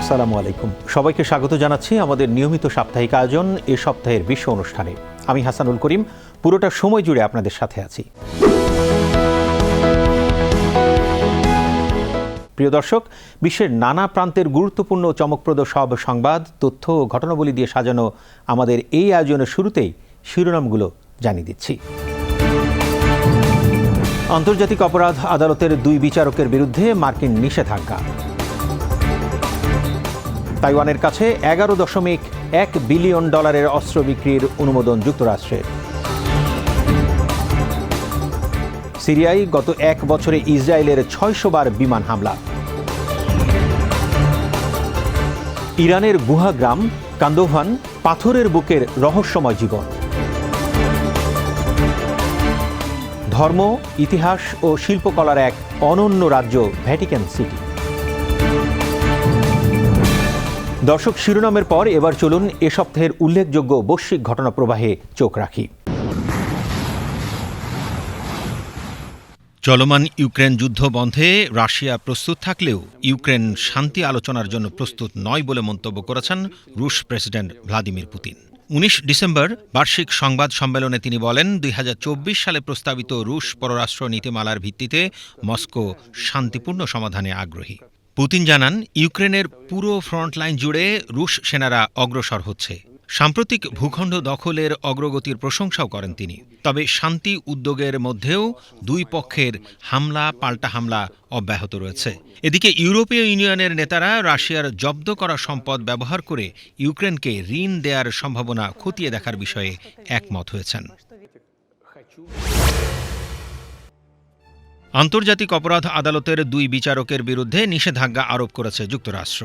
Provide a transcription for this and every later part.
আসসালামু আলাইকুম। সবাইকে স্বাগত জানাচ্ছি আমাদের নিয়মিত সাপ্তাহিক আয়োজন এ সপ্তাহের বিশ্ব অনুষ্ঠানে। আমি হাসানুল করিম পুরোটা সময় জুড়ে আপনাদের সাথে আছি। প্রিয় দর্শক, বিশ্বের নানা প্রান্তের গুরুত্বপূর্ণ চমকপ্রদ সব সংবাদ, তথ্য ও ঘটনাবলী দিয়ে সাজানো আমাদের এই আয়োজনের শুরুতেই শিরোনামগুলো জানিয়ে দিচ্ছি। আন্তর্জাতিক অপরাধ আদালতের 2 বিচারকের বিরুদ্ধে মার্কিন নিষেধাজ্ঞা। তাইওয়ানের কাছে $11.1 বিলিয়ন অস্ত্র বিক্রির অনুমোদন যুক্তরাষ্ট্রের। সিরিয়ায় গত 1 বছরে ইসরায়েলের 600 বার বিমান হামলা। ইরানের গুহা গ্রাম কান্দোভান, পাথরের বুকের রহস্যময় জীবন। ধর্ম, ইতিহাস ও শিল্পকলার এক অনন্য রাজ্য ভ্যাটিকান সিটি। দর্শক, শিরোনামের পর এবার চলুন এ সপ্তাহের উল্লেখযোগ্য বৈশ্বিক ঘটনা প্রবাহে চোখ রাখি। চলমান ইউক্রেন যুদ্ধ বন্ধে রাশিয়া প্রস্তুত থাকলেও ইউক্রেন শান্তি আলোচনার জন্য প্রস্তুত নয় বলে মন্তব্য করেছেন রুশ প্রেসিডেন্ট ভ্লাদিমির পুতিন। 19 ডিসেম্বর বার্ষিক সংবাদ সম্মেলনে তিনি বলেন, 2024 সালে প্রস্তাবিত রুশ পররাষ্ট্র নীতিমালার ভিত্তিতে মস্কো শান্তিপূর্ণ সমাধানে আগ্রহী। পুতিন জানান, ইউক্রেনের পুরো ফ্রন্টলাইন জুড়ে রুশ সেনারা অগ্রসর হচ্ছে। সাম্প্রতিক ভূখণ্ড দখলের অগ্রগতির প্রশংসাও করেন তিনি। তবে শান্তি উদ্যোগের মধ্যেও 2 পক্ষের হামলা পাল্টা হামলা অব্যাহত রয়েছে। এদিকে ইউরোপীয় ইউনিয়নের নেতারা রাশিয়ার জব্দ করা সম্পদ ব্যবহার করে ইউক্রেনকে ঋণ দেওয়ার সম্ভাবনা খতিয়ে দেখার বিষয়ে একমত হয়েছেন। আন্তর্জাতিক অপরাধ আদালতের 2 বিচারকের বিরুদ্ধে নিষেধাজ্ঞা আরোপ করেছে যুক্তরাষ্ট্র।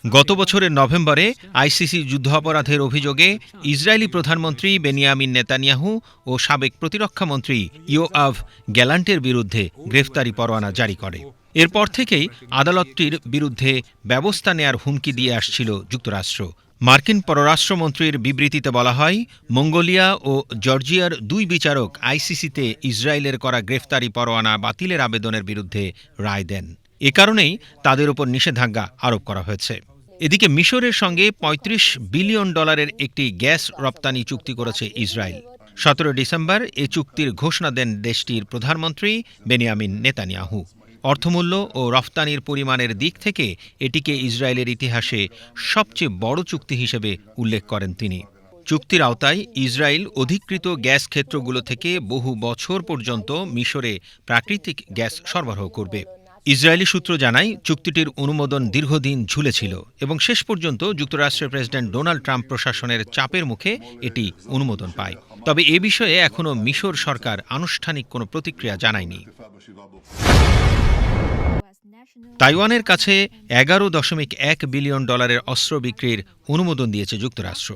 গত বছরের নভেম্বরে আইসিসি যুদ্ধাপরাধের অভিযোগে ইসরায়েলি প্রধানমন্ত্রী বেনিয়ামিন নেতানিয়াহু ও সাবেক প্রতিরক্ষামন্ত্রী ইয়োআভ গ্যালান্টের বিরুদ্ধে গ্রেফতারি পরোয়ানা জারি করে। এরপর থেকেই আদালতটির বিরুদ্ধে ব্যবস্থা নেয়ার হুমকি দিয়ে আসছিল যুক্তরাষ্ট্র। মার্কিন পররাষ্ট্রমন্ত্রীর বিবৃতিতে বলা হয়, মঙ্গোলিয়া ও জর্জিয়ার 2 বিচারক আইসিসিতে ইসরায়েলের করা গ্রেফতারি পরোয়ানা বাতিলের আবেদনের বিরুদ্ধে রায় দেন। এ কারণেই তাদের উপর নিষেধাজ্ঞা আরোপ করা হয়েছে। এদিকে মিশরের সঙ্গে $35 বিলিয়ন একটি গ্যাস রপ্তানি চুক্তি করেছে ইসরায়েল। 17 ডিসেম্বর এ চুক্তির ঘোষণা দেন দেশটির প্রধানমন্ত্রী বেনিয়ামিন নেতানিয়াহু। অর্থমূল্য ও রফতানির পরিমাণের দিক থেকে এটিকে ইসরায়েলের ইতিহাসে সবচেয়ে বড় চুক্তি হিসেবে উল্লেখ করেন তিনি। চুক্তির আওতায় ইসরায়েল অধিকৃত গ্যাস ক্ষেত্রগুলো থেকে বহু বছর পর্যন্ত মিশরে প্রাকৃতিক গ্যাস সরবরাহ করবে। ইসরায়েলি সূত্র জানায়, চুক্তিটির অনুমোদন দীর্ঘদিন ঝুলেছিল এবং শেষ পর্যন্ত যুক্তরাষ্ট্রের প্রেসিডেন্ট ডোনাল্ড ট্রাম্প প্রশাসনের চাপের মুখে এটি অনুমোদন পায়। তবে এ বিষয়ে এখনও মিশর সরকার আনুষ্ঠানিক কোনো প্রতিক্রিয়া জানায়নি। তাইওয়ানের কাছে $11.1 বিলিয়ন অস্ত্র বিক্রির অনুমোদন দিয়েছে যুক্তরাষ্ট্র।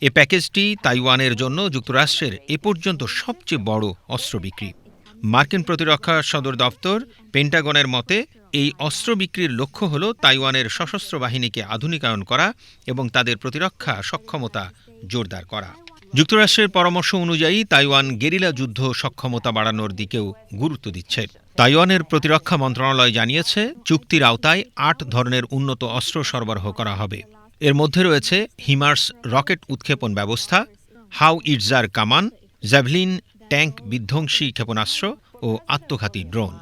এ প্যাকেজটি তাইওয়ানের জন্য যুক্তরাষ্ট্রের এ পর্যন্ত সবচেয়ে বড় অস্ত্র বিক্রি। মার্কিন প্রতিরক্ষা সদর দপ্তর পেন্টাগনের মতে, এই অস্ত্র বিক্রির লক্ষ্য হল তাইওয়ানের সশস্ত্র বাহিনীকে আধুনিকায়ন করা এবং তাদের প্রতিরক্ষা সক্ষমতা জোরদার করা। যুক্তরাষ্ট্রের পরামর্শ অনুযায়ী তাইওয়ান গেরিলা যুদ্ধ সক্ষমতা বাড়ানোর দিকেও গুরুত্ব দিচ্ছে। তাইওয়ানের প্রতিরক্ষা মন্ত্রণালয় জানিয়েছে, চুক্তির আওতায় 8 ধরনের উন্নত অস্ত্র সরবরাহ করা হবে। এর মধ্যে রয়েছে হিমার্স রকেট উৎক্ষেপণ ব্যবস্থা, হাওইটজার কামান, জ্যাভলিন ট্যাঙ্ক বিধ্বংসী ক্ষেপণাস্ত্র ও আত্মঘাতী ড্রোন।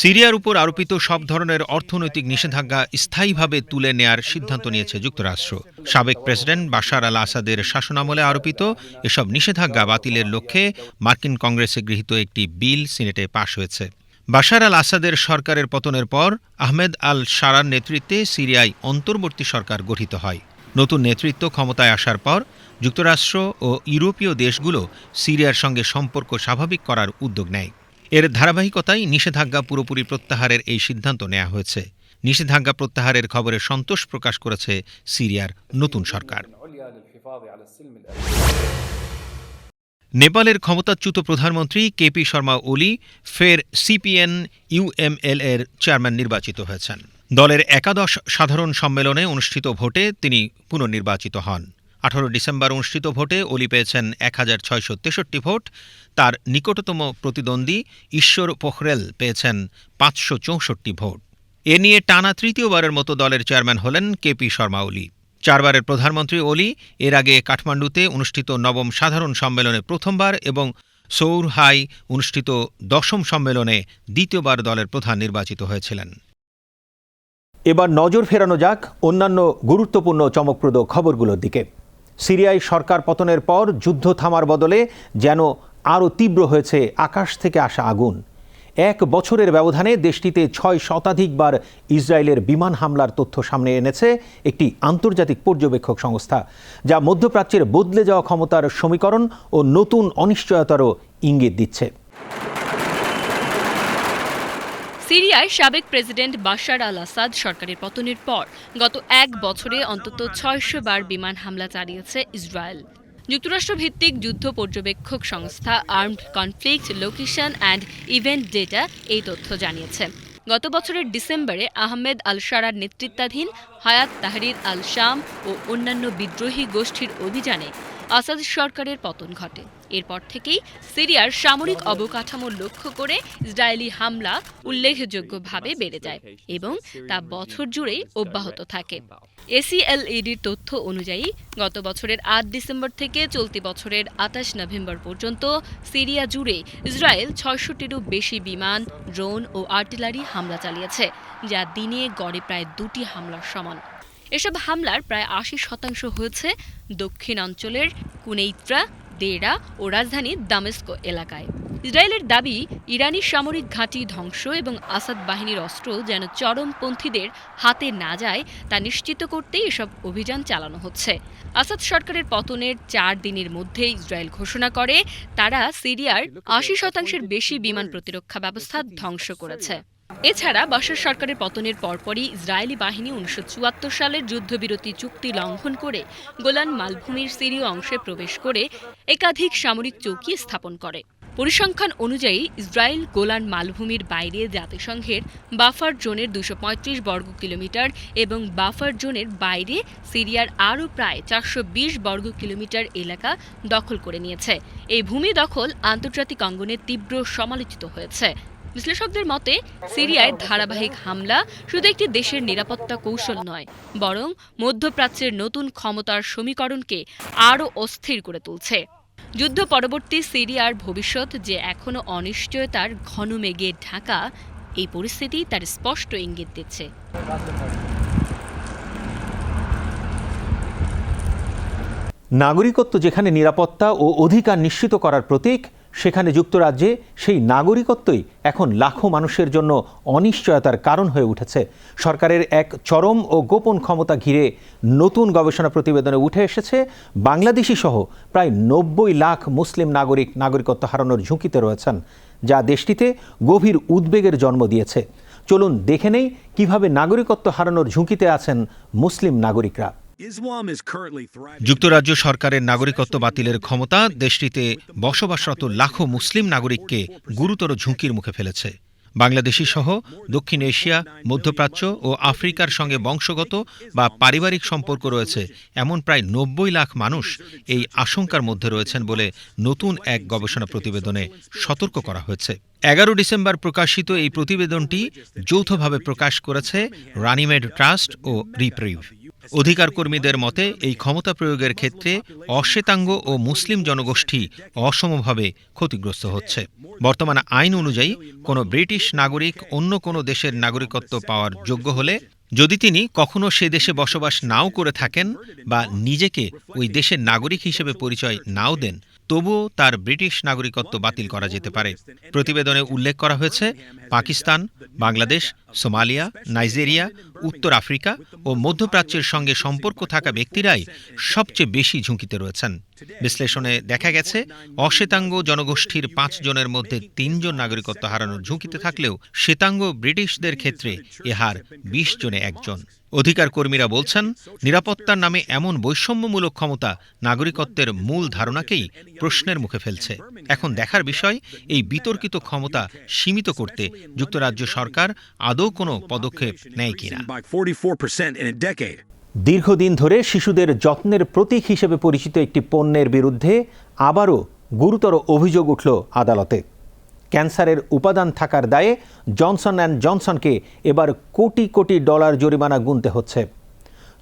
সিরিয়ার উপর আরোপিত সব ধরনের অর্থনৈতিক নিষেধাজ্ঞা স্থায়ীভাবে তুলে নেয়ার সিদ্ধান্ত নিয়েছে যুক্তরাষ্ট্র। সাবেক প্রেসিডেন্ট বাশার আল আসাদের শাসনামলে আরোপিত এসব নিষেধাজ্ঞা বাতিলের লক্ষ্যে মার্কিন কংগ্রেসে গৃহীত একটি বিল সিনেটে পাশ হয়েছে। বাশার আল আসাদের সরকারের পতনের পর আহমেদ আল শারার নেতৃত্বে সিরিয়ায় অন্তর্বর্তী সরকার গঠিত হয়। নতুন নেতৃত্ব ক্ষমতায় আসার পর যুক্তরাষ্ট্র ও ইউরোপীয় দেশগুলো সিরিয়ার সঙ্গে সম্পর্ক স্বাভাবিক করার উদ্যোগ নেয়। এর ধারাবাহিকতায় নিষেধাজ্ঞা পুরোপুরি প্রত্যাহারের এই সিদ্ধান্ত নেওয়া হয়েছে। নিষেধাজ্ঞা প্রত্যাহারের খবরে সন্তোষ প্রকাশ করেছে সিরিয়ার নতুন সরকার। নেপালের ক্ষমতাচ্যুত প্রধানমন্ত্রী কেপি শর্মা ওলি ফের সিপিএন ইউএমএল এর চেয়ারম্যান নির্বাচিত হয়েছেন। দলের একাদশ সাধারণ সম্মেলনে অনুষ্ঠিত ভোটে তিনি পুনর্নির্বাচিত হন। 18 ডিসেম্বর অনুষ্ঠিত ভোটে অলি পেয়েছেন 1663 ভোট। তার নিকটতম প্রতিদ্বন্দ্বী ঈশ্বর পোখরেল পেয়েছেন 564 ভোট। এ নিয়ে টানা তৃতীয়বারের মতো দলের চেয়ারম্যান হলেন কেপি শর্মা ওলি। 4 বারের প্রধানমন্ত্রী ওলি এর আগে কাঠমান্ডুতে অনুষ্ঠিত 9ম সাধারণ সম্মেলনে প্রথমবার এবং সৌরহাই অনুষ্ঠিত 10ম সম্মেলনে দ্বিতীয়বার দলের প্রধান নির্বাচিত হয়েছিলেন। এবার নজর ফেরানো যাক অন্যান্য গুরুত্বপূর্ণ চমকপ্রদ খবরগুলোর দিকে। সিরিয়ায় সরকার পতনের পর যুদ্ধ থামার বদলে যেন আরও তীব্র হয়েছে আকাশ থেকে আসা আগুন। 1 বছরের ব্যবধানে দেশটিতে 6 শতাধিকবার ইসরায়েলের বিমান হামলার তথ্য সামনে এনেছে একটি আন্তর্জাতিক পর্যবেক্ষক সংস্থা, যা মধ্যপ্রাচ্যের বদলে যাওয়া ক্ষমতার সমীকরণ ও নতুন অনিশ্চয়তারও ইঙ্গিত দিচ্ছে। সিরিয়ায় সাবেক প্রেসিডেন্ট বাশার আল আসাদ সরকারের পতনের পর গত 1 বছরে অন্তত 600 বার বিমান হামলা চালিয়েছে ইসরায়েল। যুক্তরাষ্ট্রভিত্তিক যুদ্ধ পর্যবেক্ষক সংস্থা armed conflict location and event data এই তথ্য জানিয়েছে। গত বছরের ডিসেম্বরে আহমেদ আল শারার নেতৃত্বাধীন হায়াত তাহরির আল শাম ও অন্যান্য বিদ্রোহী গোষ্ঠীর অভিযানে আসাদ সরকারের পতন ঘটে। এরপর থেকেই সিরিয়ার সামরিক অবকাঠামো লক্ষ্য করে ইসরায়েলি হামলা উল্লেখযোগ্যভাবে বেড়ে যায় এবং তা বছর জুড়েই অব্যাহত থাকে। এসিএলইডির তথ্য অনুযায়ী গত বছরের 8 ডিসেম্বর থেকে চলতি বছরের 28 নভেম্বর পর্যন্ত সিরিয়া জুড়ে ইসরায়েল 600টিরও বেশি বিমান, ড্রোন ও আর্টিলারি হামলা চালিয়েছে, যা দিনে গড়ে প্রায় 2টি হামলার সমান। এসব হামলার প্রায় 80% হয়েছে দক্ষিণাঞ্চলের কুনেইত্রা, দেরা ও রাজধানী দামেস্ক এলাকায়। ইসরায়েলের দাবি, ইরানি সামরিক ঘাঁটি ধ্বংস এবং আসাদ বাহিনীর অস্ত্র যেন চরমপন্থীদের হাতে না যায় তা নিশ্চিত করতেই এসব অভিযান চালানো হচ্ছে। আসাদ সরকারের পতনের 4 দিনের মধ্যে ইসরায়েল ঘোষণা করে তারা সিরিয়ার 80% বেশি বিমান প্রতিরক্ষা ব্যবস্থা ধ্বংস করেছে। এছাড়া বাশার সরকারের পতনের পরপরই ইসরায়েলি বাহিনী 1974 সালের যুদ্ধবিরতি চুক্তি লঙ্ঘন করে গোলান মালভূমির সিরীয় অংশে প্রবেশ করে একাধিক সামরিক চৌকি স্থাপন করে। পরিসংখ্যান অনুযায়ী ইসরায়েল গোলান মালভূমির বাইরে জাতিসংঘের বাফার জোনের 235 বর্গ কিলোমিটার এবং বাফার জোনের বাইরে সিরিয়ার আরও প্রায় 420 বর্গ কিলোমিটার এলাকা দখল করে নিয়েছে। এই ভূমি দখল আন্তর্জাতিক অঙ্গনে তীব্র সমালোচিত হয়েছে। বিশ্লেষকদের মতে, সিরিয়ায় ধারাবাহিক হামলা শুধু একটি দেশের নিরাপত্তা কৌশল নয়, বরং মধ্যপ্রাচ্যের নতুন ক্ষমতার সমীকরণকে আরও অস্থির করে তুলছে। যুদ্ধ পরবর্তী সিরিয়ার ভবিষ্যৎ যে এখনও অনিশ্চয়তার ঘন মেঘে ঢাকা, এই পরিস্থিতি তার স্পষ্ট ইঙ্গিত দিচ্ছে। নাগরিকত্ব যেখানে নিরাপত্তা ও অধিকার নিশ্চিত করার প্রতীক, সেখানে যুক্তরাজ্যে সেই নাগরিকত্বই এখন লাখো মানুষের জন্য অনিশ্চয়তার কারণ হয়ে উঠেছে। সরকারের এক চরম ও গোপন ক্ষমতা ঘিরে নতুন গবেষণা প্রতিবেদনে উঠে এসেছে বাংলাদেশি সহ প্রায় 90 লাখ মুসলিম নাগরিকত্ব হারানোর ঝুঁকিতে রয়েছেন, যা দেশটিতে গভীর উদ্বেগের জন্ম দিয়েছে। চলুন দেখে নেই কিভাবে নাগরিকত্ব হারানোর ঝুঁকিতে আছেন মুসলিম নাগরিকরা। যুক্তরাজ্য সরকারের নাগরিকত্ব বাতিলের ক্ষমতা দেশটিতে বসবাসরত লাখো মুসলিম নাগরিককে গুরুতর ঝুঁকির মুখে ফেলেছে। বাংলাদেশি সহ দক্ষিণ এশিয়া, মধ্যপ্রাচ্য ও আফ্রিকার সঙ্গে বংশগত বা পারিবারিক সম্পর্ক রয়েছে এমন প্রায় 90 লাখ মানুষ এই আশঙ্কার মধ্যে রয়েছেন বলে নতুন এক গবেষণা প্রতিবেদনে সতর্ক করা হয়েছে। 11 ডিসেম্বর প্রকাশিত এই প্রতিবেদনটি যৌথভাবে প্রকাশ করেছে রানিমেড ট্রাস্ট ও রিপ্রিভ। অধিকার কর্মীদের মতে এই ক্ষমতা প্রয়োগের ক্ষেত্রে অশ্বেতাঙ্গ ও মুসলিম জনগোষ্ঠী অসমভাবে ক্ষতিগ্রস্ত হচ্ছে। বর্তমান আইন অনুযায়ী কোনো ব্রিটিশ নাগরিক অন্য কোনো দেশের নাগরিকত্ব পাওয়ার যোগ্য হলে, যদি তিনি কখনো সে দেশে বসবাস নাও করে থাকেন বা নিজেকে ওই দেশের নাগরিক হিসেবে পরিচয় নাও দেন, তবুও তার ব্রিটিশ নাগরিকত্ব বাতিল করা যেতে পারে। প্রতিবেদনে উল্লেখ করা হয়েছে পাকিস্তান, বাংলাদেশ, সোমালিয়া, নাইজেরিয়া, উত্তর আফ্রিকা ও মধ্যপ্রাচ্যের সঙ্গে সম্পর্ক থাকা ব্যক্তিরাই সবচেয়ে বেশি ঝুঁকিতে রয়েছেন। বিশ্লেষণে দেখা গেছে অশ্বেতাঙ্গ জনগোষ্ঠীর 5 জনের মধ্যে 3 জন নাগরিকত্ব হারানোর ঝুঁকিতে থাকলেও শ্বেতাঙ্গ ব্রিটিশদের ক্ষেত্রে এ হার 20 জনে 1 জন। অধিকার কর্মীরা বলছেন, নিরাপত্তার নামে এমন বৈষম্যমূলক ক্ষমতা নাগরিকত্বের মূল ধারণাকেই প্রশ্নের মুখে ফেলছে। এখন দেখার বিষয়, এই বিতর্কিত ক্ষমতা সীমিত করতে যুক্তরাজ্য সরকার আদৌ কোনো পদক্ষেপ নেয় কিনা। দীর্ঘদিন ধরে শিশুদের যত্নের প্রতীক হিসেবে পরিচিত একটি পণ্যের বিরুদ্ধে আবারও গুরুতর অভিযোগ উঠল আদালতে। ক্যান্সারের উপাদান থাকার দায়ে জনসন অ্যান্ড জনসনকে এবার কোটি কোটি ডলার জরিমানা গুনতে হচ্ছে।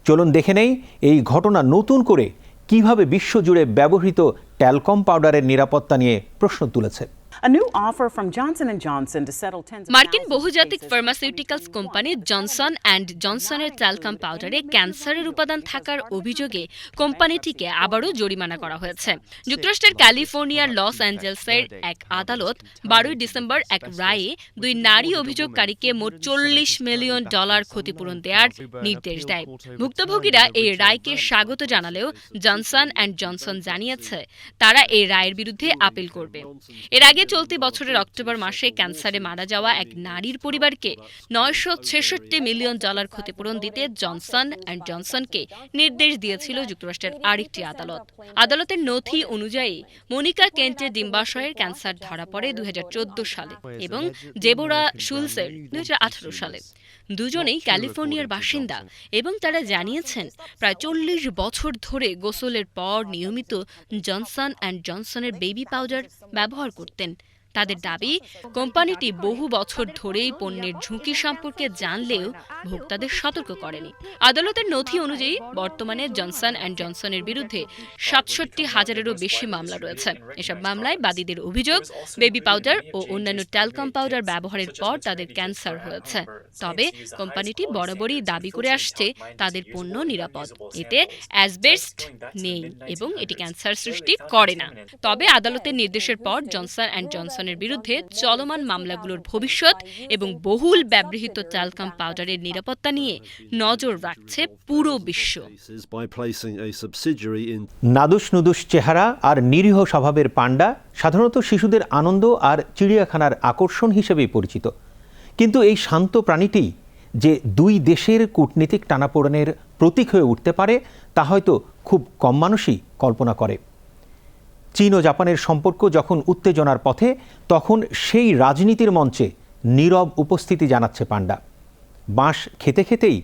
চলুন দেখে নেই এই ঘটনা নতুন করে কিভাবে বিশ্বজুড়ে ব্যবহৃত ট্যালকম পাউডারের নিরাপত্তা নিয়ে প্রশ্ন তুলেছে। মার্কিন বহুজাতিক ফার্মাসিউটিক্যালস কোম্পানি জনসন অ্যান্ড জনসনের ট্যালকম পাউডারে ক্যান্সারের উপাদান থাকার অভিযোগে কোম্পানিটিকে আবারও জরিমানা করা হয়েছে। যুক্তরাষ্ট্রের ক্যালিফোর্নিয়ার লস অ্যাঞ্জেলসের এক আদালত 12 ডিসেম্বর এক রায়ে দুই নারী অভিযোগকারীকে মোট $40 মিলিয়ন ক্ষতিপূরণ দেওয়ার নির্দেশ দেয়। ভুক্তভোগীরা এই রায়কে স্বাগত জানালেও জনসন অ্যান্ড জনসন জানিয়েছে তারা এই রায়ের বিরুদ্ধে আপিল করবে। এর আগে চলতি বছরের অক্টোবর মাসে ক্যান্সারে মারা যাওয়া এক নারীর পরিবারকে $966 মিলিয়ন ক্ষতিপূরণ দিতে জনসন অ্যান্ড জনসনকে নির্দেশ দিয়েছিল যুক্তরাষ্ট্রের আরেকটি আদালত। আদালতের নথি অনুযায়ী মনিকা কেন্টের ডিম্বাশয়ের ক্যান্সার ধরা পড়ে 2014 সালে এবং জেবোরা শুলসের 2018 সালে। দুজনেই ক্যালিফোর্নিয়ার বাসিন্দা এবং তারা জানিয়েছেন প্রায় 40 বছর ধরে গোসলের পর নিয়মিত জনসন অ্যান্ড জনসনের বেবি পাউডার ব্যবহার করতেন। তাদের দাবি, কোম্পানিটি বহু বছর ধরেই পণ্যের ঝুঁকি সম্পর্কে জানলেও ভোক্তাদের সতর্ক করেনি। আদালতের নথি অনুযায়ী বর্তমানে জনসন অ্যান্ড জনসনের বিরুদ্ধে 67,000-এরও বেশি মামলা রয়েছে। এসব মামলায় বাদীদের অভিযোগ, বেবি পাউডার ও অন্যান্য ট্যালকম পাউডার ব্যবহারের পর তাদের ক্যান্সার হয়েছে। তবে কোম্পানিটি বরাবরই দাবি করে আসছে তাদের পণ্য নিরাপদ, এতে অ্যাসবেস্টস নেই এবং এটি ক্যান্সার সৃষ্টি করে না। তবে আদালতের নির্দেশের পর জনসন অ্যান্ড জনসনের বিরুদ্ধে চলমান মামলাগুলোর ভবিষ্যৎ এবং বহুল ব্যবহৃত ট্যালকম পাউডারের নিরাপত্তা নিয়ে নজর রাখছে পুরো বিশ্ব। নাদুস নুদুস চেহারা আর নিরীহ স্বভাবের পান্ডা সাধারণত শিশুদের আনন্দ আর চিড়িয়াখানার আকর্ষণ হিসেবেই পরিচিত। কিন্তু এই শান্ত প্রাণীটি যে দুই দেশের কূটনীতিক টানাপোড়েনের প্রতীক হয়ে উঠতে পারে তা হয়তো খুব কম মানুষই কল্পনা করে। চীন ও জাপানের সম্পর্ক যখন উত্তেজনার পথে, তখন সেই রাজনীতির মঞ্চে নীরব উপস্থিতি জানাচ্ছে পান্ডা। বাঁশ খেতে খেতেই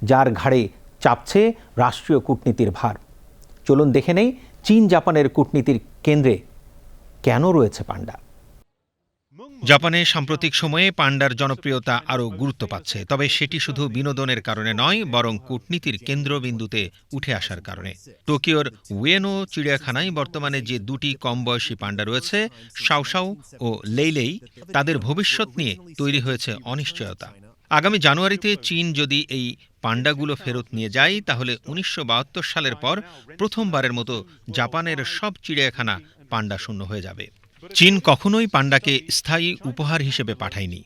যার ঘাড়ে চাপছে রাষ্ট্রীয় কূটনীতির ভার। চলুন দেখে নেই চীন জাপানের কূটনীতির কেন্দ্রে কেন রয়েছে পান্ডা। জাপানে সাম্প্রতিক সময়ে পান্ডার জনপ্রিয়তা আরও গুরুত্ব পাচ্ছে, তবে সেটি শুধু বিনোদনের কারণে নয়, বরং কূটনীতির কেন্দ্রবিন্দুতে উঠে আসার কারণে। টোকিওর উয়েনো চিড়িয়াখানায় বর্তমানে যে দুটি কম বয়সী পান্ডা রয়েছে, শাওশাও ও লেইলেই, তাদের ভবিষ্যৎ নিয়ে তৈরি হয়েছে অনিশ্চয়তা। আগামী জানুয়ারিতে চীন যদি এই পান্ডাগুলো ফেরত নিয়ে যায়, তাহলে 1972 সালের পর প্রথমবারের মতো জাপানের সব চিড়িয়াখানা পান্ডা শূন্য হয়ে যাবে। চীন কখনোই পান্ডাকে স্থায়ী উপহার হিসেবে পাঠায়নি,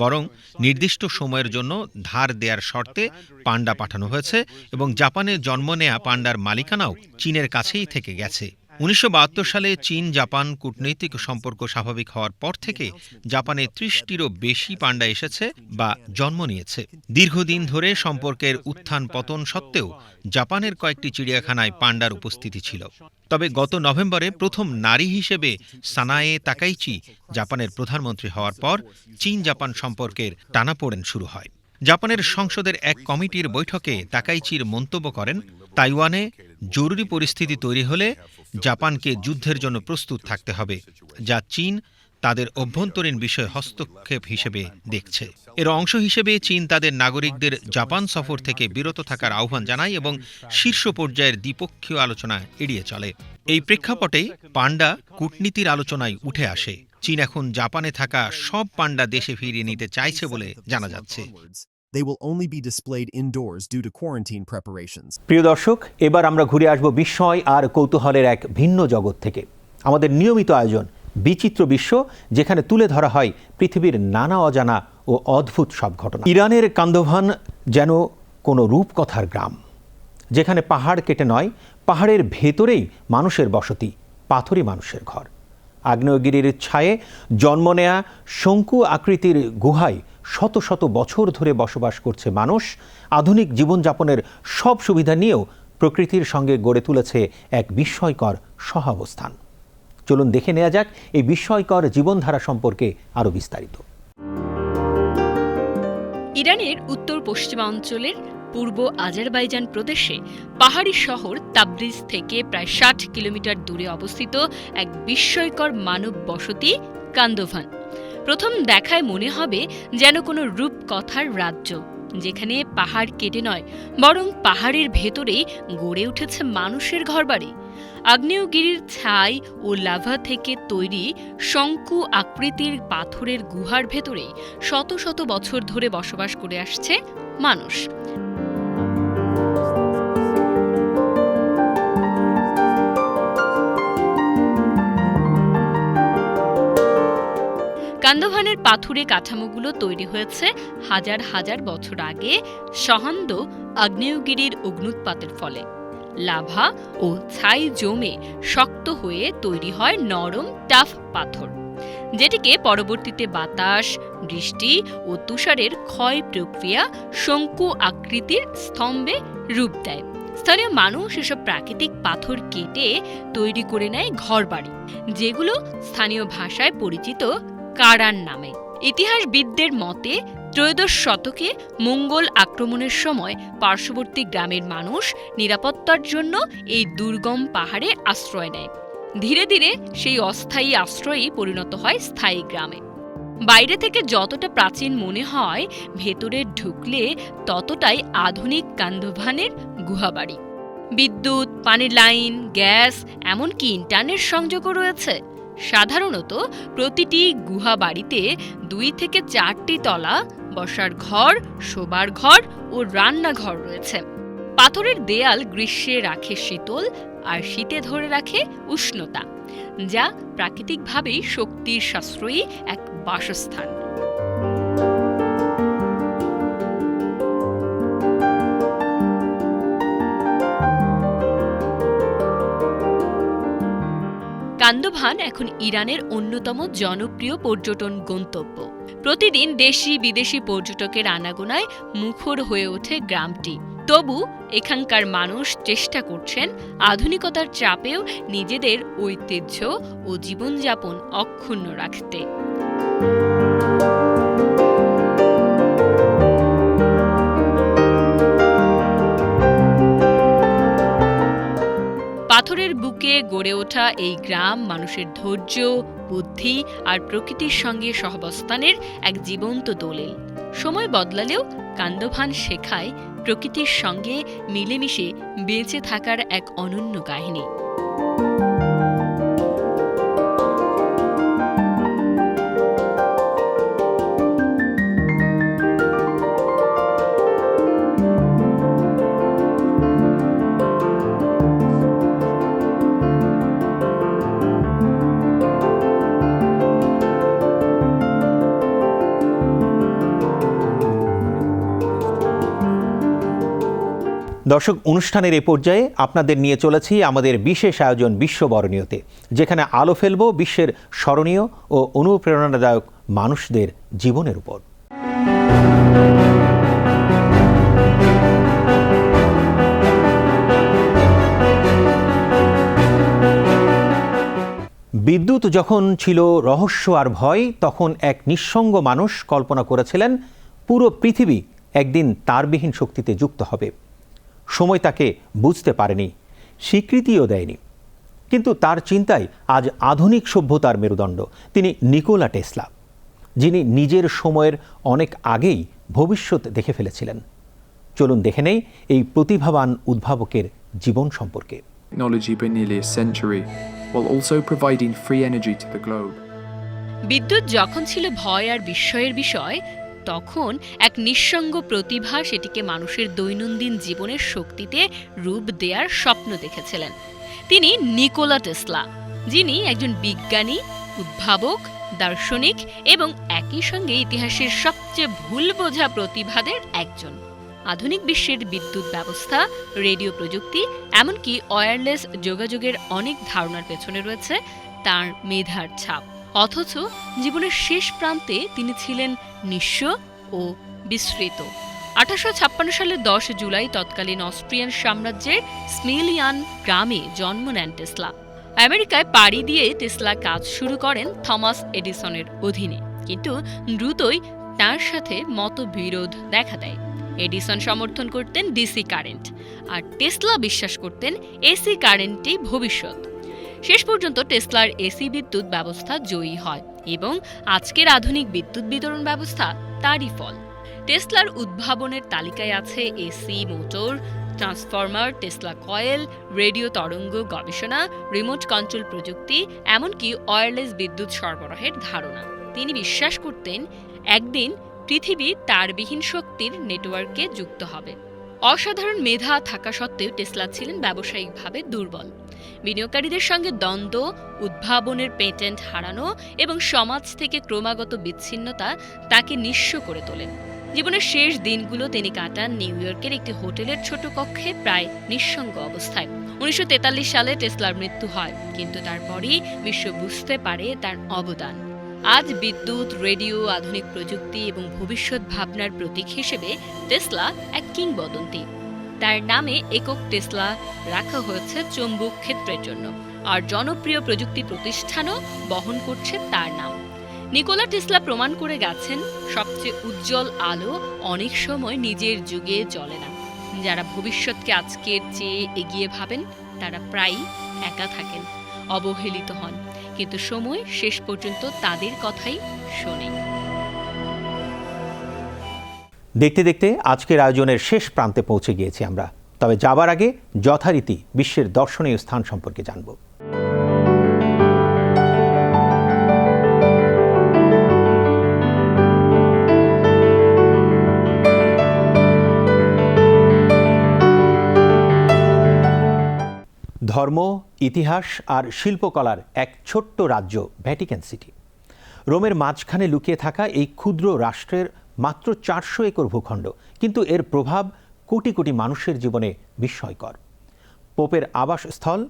বরং নির্দিষ্ট সময়ের জন্য ধার দেওয়ার শর্তে পান্ডা পাঠানো হয়েছে এবং জাপানে জন্ম নেয়া পান্ডার মালিকানাও চীনের কাছেই থেকে গেছে। 1972 সালে চীন জাপান কূটনৈতিক সম্পর্ক স্বাভাবিক হওয়ার পর থেকে জাপানে 30টিরও বেশি পান্ডা এসেছে বা জন্ম নিয়েছে। দীর্ঘদিন ধরে সম্পর্কের উত্থান পতন সত্ত্বেও জাপানের কয়েকটি চিড়িয়াখানায় পান্ডার উপস্থিতি ছিল। তবে গত নভেম্বরে প্রথম নারী হিসেবে সানায়ে তাকাইচি জাপানের প্রধানমন্ত্রী হওয়ার পর চীন জাপান সম্পর্কের টানাপোড়েন শুরু হয়। জাপানের সংসদের এক কমিটির বৈঠকে তাকাইচির মন্তব্য করেন, তাইওয়ানে জরুরি পরিস্থিতি তৈরি হলে জাপানকে যুদ্ধের জন্য প্রস্তুত থাকতে হবে, যা চীন তাদের অভ্যন্তরীণ বিষয়ে হস্তক্ষেপ হিসেবে দেখছে। এর অংশ হিসেবে চীন তাদের নাগরিকদের জাপান সফর থেকে বিরত থাকার আহ্বান জানায় এবং শীর্ষ পর্যায়ের দ্বিপক্ষীয় আলোচনা এড়িয়ে চলে। এই প্রেক্ষাপটে পান্ডা কূটনীতির আলোচনায় উঠে আসে। চীন এখন জাপানে থাকা সব পান্ডা দেশে ফিরিয়ে নিতে চাইছে বলে জানা যাচ্ছে। They will only be displayed indoors due to quarantine preparations. প্রিয় দর্শক, এবার আমরা ঘুরে আসব বিস্ময় আর কৌতূহলের এক ভিন্ন জগৎ থেকে। আমাদের নিয়মিত আয়োজন বিচিত্র বিশ্ব, যেখানে তুলে ধরা হয় পৃথিবীর নানা অজানা ও অদ্ভুত সব ঘটনা। ইরানের কান্দোভান যেন কোনো রূপকথার গ্রাম, যেখানে পাহাড় কেটে নয়, পাহাড়ের ভেতরেই মানুষের বসতি, পাথরি মানুষের ঘর। আগ্নেয়গিরির ছায়ে জন্ম নেয়া শঙ্কু আকৃতির গুহায় শত শত বছর ধরে বসবাস করছে মানুষ। আধুনিক জীবনযাপনের সব সুবিধা নিয়েও প্রকৃতির সঙ্গে গড়ে তুলেছে এক বিস্ময়কর সহাবস্থান। চলুন দেখে নেওয়া যাক এই বিস্ময়কর জীবনধারা সম্পর্কে আরও বিস্তারিত। ইরানের উত্তর পশ্চিমাঞ্চলের পূর্ব আজারবাইজান প্রদেশে পাহাড়ি শহর তাবরিজ থেকে প্রায় ৬০ কিলোমিটার দূরে অবস্থিত এক বিস্ময়কর মানব বসতি কান্দোভান। প্রথম দেখায় মনে হবে যেন কোনো রূপকথার রাজ্য, যেখানে পাহাড় কেটে নয় বরং পাহাড়ের ভেতরেই গড়ে উঠেছে মানুষের ঘরবাড়ি। আগ্নেয়গিরির ছাই ও লাভা থেকে তৈরি শঙ্কু আকৃতির পাথরের গুহার ভেতরেই শত শত বছর ধরে বসবাস করে আসছে মানুষ। কান্দোভানের পাথুরে কাঠামোগুলো তৈরি হয়েছে হাজার হাজার বছর আগে সহন্দ আগ্নেয়গিরির অগ্ন্যুৎপাতের ফলে। লাভা ও ছাই জমে শক্ত হয়ে তৈরি হয় নরম টাফ পাথর, যেটিকে পরবর্তীতে বাতাস, বৃষ্টি ও তুষারের ক্ষয় প্রক্রিয়া শঙ্কু আকৃতির স্তম্ভে রূপ দেয়। স্থানীয় মানুষ এসব প্রাকৃতিক পাথর কেটে তৈরি করে নেয় ঘরবাড়ি, যেগুলো স্থানীয় ভাষায় পরিচিত কারান নামে। ইতিহাসবিদদের মতে ত্রয়োদশ শতকে মঙ্গল আক্রমণের সময় পার্শ্ববর্তী গ্রামের মানুষ নিরাপত্তার জন্য এই দুর্গম পাহাড়ে আশ্রয় নেয়। ধীরে ধীরে সেই অস্থায়ী আশ্রয়ই পরিণত হয় স্থায়ী গ্রামে। বাইরে থেকে যতটা প্রাচীন মনে হয়, ভেতরে ঢুকলে ততটাই আধুনিক কান্দোভানের গুহাবাড়ি। বিদ্যুৎ, পানির লাইন, গ্যাস, এমনকি ইন্টারনেট সংযোগও রয়েছে। সাধারণত প্রতিটি গুহা বাড়িতে ২ থেকে ৪টি তলা, বসার ঘর, শোবার ঘর ও রান্নাঘর রয়েছে। পাথরের দেয়াল গ্রীষ্মে রাখে শীতল আর শীতে ধরে রাখে উষ্ণতা, যা প্রাকৃতিকভাবেই শক্তির সাশ্রয়ী এক বাসস্থান। কান্দোভান এখন ইরানের অন্যতম জনপ্রিয় পর্যটন গন্তব্য। প্রতিদিন দেশি বিদেশি পর্যটকের আনাগোনায় মুখর হয়ে ওঠে গ্রামটি। তবু এখানকার মানুষ চেষ্টা করছেন আধুনিকতার চাপেও নিজেদের ঐতিহ্য ও জীবনযাপন অক্ষুণ্ণ রাখতে। পাথরের বুকে গড়ে ওঠা এই গ্রাম মানুষের ধৈর্য, বুদ্ধি আর প্রকৃতির সঙ্গে সহাবস্থানের এক জীবন্ত দলিল। সময় বদলালেও কান্দোভান শেখায় প্রকৃতির সঙ্গে মিলেমিশে বেঁচে থাকার এক অনন্য কাহিনী। দর্শক, অনুষ্ঠানের এ পর্যায়ে আপনাদের নিয়ে চলেছি আমাদের বিশেষ আয়োজন বিশ্ববরণীয়তে, যেখানে আলো ফেলব বিশ্বের স্মরণীয় ও অনুপ্রেরণাদায়ক মানুষদের জীবনের উপর। বিদ্যুৎ যখন ছিল রহস্য আর ভয়, তখন এক নিঃসঙ্গ মানুষ কল্পনা করেছিলেন পুরো পৃথিবী একদিন তারবিহীন শক্তিতে যুক্ত হবে। সময় তাকে বুঝতে পারেনি, স্বীকৃতিও দেয়নি, কিন্তু তার চিন্তায় আজ আধুনিক সভ্যতার মেরুদণ্ড। তিনি নিকোলা টেসলা, যিনি নিজের সময়ের অনেক আগেই ভবিষ্যৎ দেখে ফেলেছিলেন। চলুন দেখে নেই এই প্রতিভাবান উদ্ভাবকের জীবন সম্পর্কে। Technology by nearly a century, while also providing free energy to the globe. বিদ্যুৎ যখন ছিল ভয় আর বিস্ময়ের বিষয়, তখন এক নিঃসঙ্গ প্রতিভা সেটিকে মানুষের দৈনন্দিন জীবনের শক্তিতে রূপ দেওয়ার স্বপ্ন দেখেছিলেন। তিনি নিকোলা টেসলা, যিনি একজন বিজ্ঞানী, উদ্ভাবক, দার্শনিক এবং একই সঙ্গে ইতিহাসের সবচেয়ে ভুল বোঝা প্রতিভাদের একজন। আধুনিক বিশ্বের বিদ্যুৎ ব্যবস্থা, রেডিও প্রযুক্তি, এমনকি ওয়্যারলেস যোগাযোগের অনেক ধারণার পেছনে রয়েছে তার মেধার ছাপ। অথচ জীবনের শেষ প্রান্তে তিনি ছিলেন নিঃস্ব ও বিস্মৃত। 1856 সালের 10 জুলাই তৎকালীন অস্ট্রিয়ান সাম্রাজ্যের স্মিলিয়ান গ্রামে জন্ম নেন টেসলা। আমেরিকায় পাড়ি দিয়ে টেসলা কাজ শুরু করেন থমাস এডিসনের অধীনে, কিন্তু দ্রুতই তার সাথে মতবিরোধ দেখা দেয়। এডিসন সমর্থন করতেন ডিসি কারেন্ট, আর টেসলা বিশ্বাস করতেন এসি কারেন্টই ভবিষ্যৎ। শেষ পর্যন্ত টেসলার এসি বিদ্যুৎ ব্যবস্থা জয়ী হয় এবং আজকের আধুনিক বিদ্যুৎ বিতরণ ব্যবস্থা তারই ফল। টেসলার উদ্ভাবনের তালিকায় আছে AC motor, transformer, Tesla coil, radio তরঙ্গ গবেষণা, রিমোট কন্ট্রোল প্রযুক্তি, এমনকি ওয়্যারলেস বিদ্যুৎ সরবরাহের ধারণা। তিনি বিশ্বাস করতেন একদিন পৃথিবী তারবিহীন শক্তির নেটওয়ার্কে যুক্ত হবে। অসাধারণ মেধা থাকা সত্ত্বেও টেসলা ছিলেন ব্যবসায়িকভাবে দুর্বল। বিনিয়োগকারীদের সঙ্গে দ্বন্দ্ব, উদ্ভাবনের পেটেন্ট হারানো এবং সমাজ থেকে ক্রমাগত বিচ্ছিন্নতা তাকে নিঃস্ব করে তোলেন। জীবনের শেষ দিনগুলো তিনি কাটান নিউ ইয়র্কের একটি হোটেলের ছোট কক্ষে, প্রায় নিঃসঙ্গ অবস্থায়। 1943 সালে টেসলার মৃত্যু হয়, কিন্তু তারপরই বিশ্ব বুঝতে পারে তার অবদান। আজ বিদ্যুৎ, রেডিও, আধুনিক প্রযুক্তি এবং ভবিষ্যৎ ভাবনার প্রতীক হিসেবে টেসলা এক কিংবদন্তি। তার নামে একক টেসলা রাখা হয়েছে চৌম্বক ক্ষেত্রের জন্য, আর জনপ্রিয় প্রযুক্তি প্রতিষ্ঠানও বহন করছে তার নাম। নিকোলা টেসলা প্রমাণ করে গেছেন সবচেয়ে উজ্জ্বল আলো অনেক সময় নিজের যুগে জ্বলে না। যারা ভবিষ্যৎকে আজকের চেয়ে এগিয়ে ভাবেন তারা প্রায়ই একা থাকেন, অবহেলিত হন, কিন্তু সময় শেষ পর্যন্ত তাদের কথাই শোনে। দেখতে দেখতে আজকের আয়োজনের শেষ প্রান্তে পৌঁছে গিয়েছি আমরা। তবে যাবার আগে যথারীতি বিশ্বের দর্শনীয় স্থান সম্পর্কে জানব। ধর্ম, ইতিহাস আর শিল্পকলার এক ছোট্ট রাজ্য ভ্যাটিকান সিটি। রোমের মাঝখানে লুকিয়ে থাকা এই ক্ষুদ্র রাষ্ট্রের মাত্র 400 একর ভূখণ্ড, কিন্তু এর প্রভাব কোটি কোটি মানুষের জীবনে বিস্ময়কর। পোপের আবাসস্থল,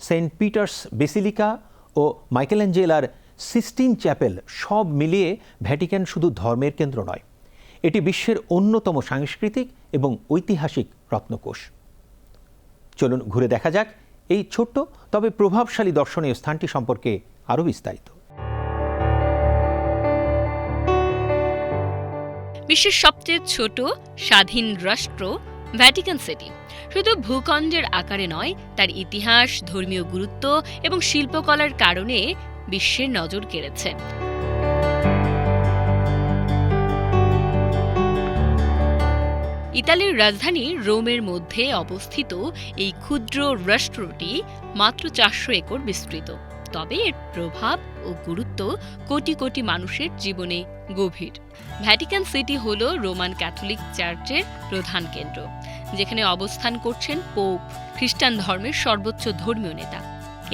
সেন্ট পিটার্স বেসিলিকা ও মাইকেলেঞ্জেলার সিস্টিন চ্যাপেল সব মিলিয়ে ভ্যাটিকান শুধু ধর্মের কেন্দ্র নয়, এটি বিশ্বের অন্যতম সাংস্কৃতিক এবং ঐতিহাসিক রত্নকোষ। চলুন ঘুরে দেখা যাক এই ছোট্ট তবে প্রভাবশালী দর্শনীয় স্থানটি সম্পর্কে আরও বিস্তারিত। বিশ্বের সবচেয়ে ছোট স্বাধীন রাষ্ট্র ভ্যাটিকান সিটি শুধু ভূখণ্ডের আকারে নয়, তার ইতিহাস, ধর্মীয় গুরুত্ব এবং শিল্পকলার কারণে বিশ্বের নজর কেড়েছে। ইতালির রাজধানী রোমের মধ্যে অবস্থিত এই ক্ষুদ্র রাষ্ট্রটি মাত্র 400 একর বিস্তৃত, তবে এর প্রভাব ও গুরুত্ব কোটি কোটি মানুষের জীবনে গভীর। ভ্যাটিকান সিটি হল রোমান ক্যাথলিক চার্চের প্রধান কেন্দ্র, যেখানে অবস্থান করছেন পোপ, খ্রিস্টান ধর্মের সর্বোচ্চ ধর্মীয় নেতা।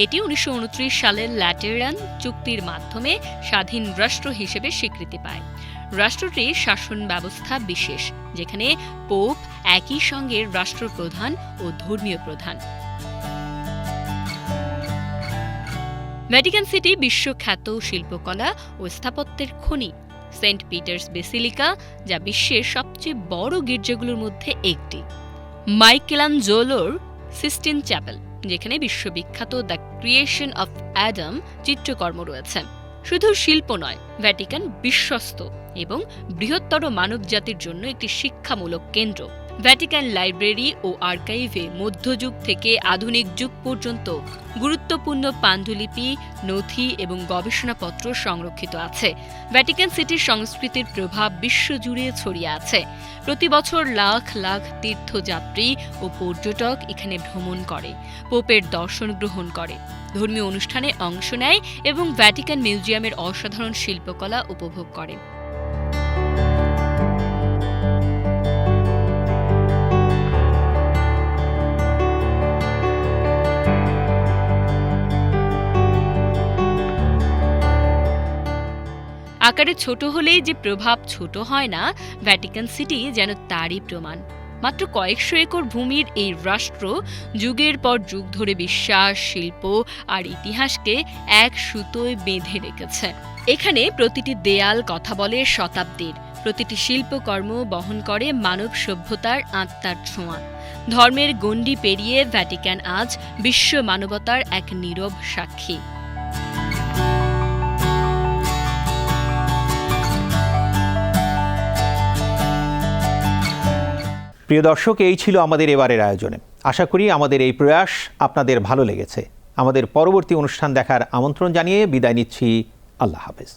এটি 1929 সালের ল্যাটেরান চুক্তির মাধ্যমে স্বাধীন রাষ্ট্র হিসেবে স্বীকৃতি পায়। রাষ্ট্রটির শাসন ব্যবস্থা বিশেষ, যেখানে পোপ একই সঙ্গে রাষ্ট্রপ্রধান ও ধর্মীয় প্রধান। ভ্যাটিকান সিটি বিশ্বখ্যাত শিল্পকলা ও স্থাপত্যের খনি। সেন্ট পিটার্স বেসিলিকা, যা বিশ্বের সবচেয়ে বড় গির্জাগুলোর মধ্যে একটি। মাইকেলাঞ্জেলোর সিস্টিন চ্যাপেল, যেখানে বিশ্ববিখ্যাত দ্য ক্রিয়েশন অফ অ্যাডাম চিত্রকর্ম রয়েছে। শুধু শিল্প নয়, ভ্যাটিকান বিশ্বস্ত এবং বৃহত্তর মানবজাতির জন্য একটি শিক্ষামূলক কেন্দ্র। ভ্যাটিকান লাইব্রেরি ও আর্কাইভে মধ্যযুগ থেকে আধুনিক যুগ পর্যন্ত গুরুত্বপূর্ণ পাণ্ডুলিপি, নথি এবং গবেষণাপত্র সংরক্ষিত আছে। ভ্যাটিকান সিটির সংস্কৃতির প্রভাব বিশ্বজুড়ে ছড়িয়ে আছে। প্রতি বছর লাখ লাখ তীর্থযাত্রী ও পর্যটক এখানে ভ্রমণ করে, পোপের দর্শন গ্রহণ করে, ধর্মীয় অনুষ্ঠানে অংশ নেয় এবং ভ্যাটিকান মিউজিয়ামের অসাধারণ শিল্পকলা উপভোগ করে। আকারে ছোট হলেই যে প্রভাব ছোট হয় না, ভ্যাটিকান সিটি যেন তারই প্রমাণ। মাত্র কয়েকশো একর ভূমির এই রাষ্ট্র যুগের পর যুগ ধরে বিশ্বাস, শিল্প আর ইতিহাসকে এক সুতোয় বেঁধে রেখেছে। এখানে প্রতিটি দেয়াল কথা বলে শতাব্দীর, প্রতিটি শিল্পকর্ম বহন করে মানব সভ্যতার আত্মার ছোঁয়া। ধর্মের গণ্ডি পেরিয়ে ভ্যাটিকান আজ বিশ্ব মানবতার এক নীরব সাক্ষী। প্রিয় দর্শক, এই ছিল আমাদের এবারের আয়োজনে। আশা করি আমাদের এই প্রয়াস আপনাদের ভালো লেগেছে। আমাদের পরবর্তী অনুষ্ঠান দেখার আমন্ত্রণ জানিয়ে বিদায় নিচ্ছি। আল্লাহ হাফেজ।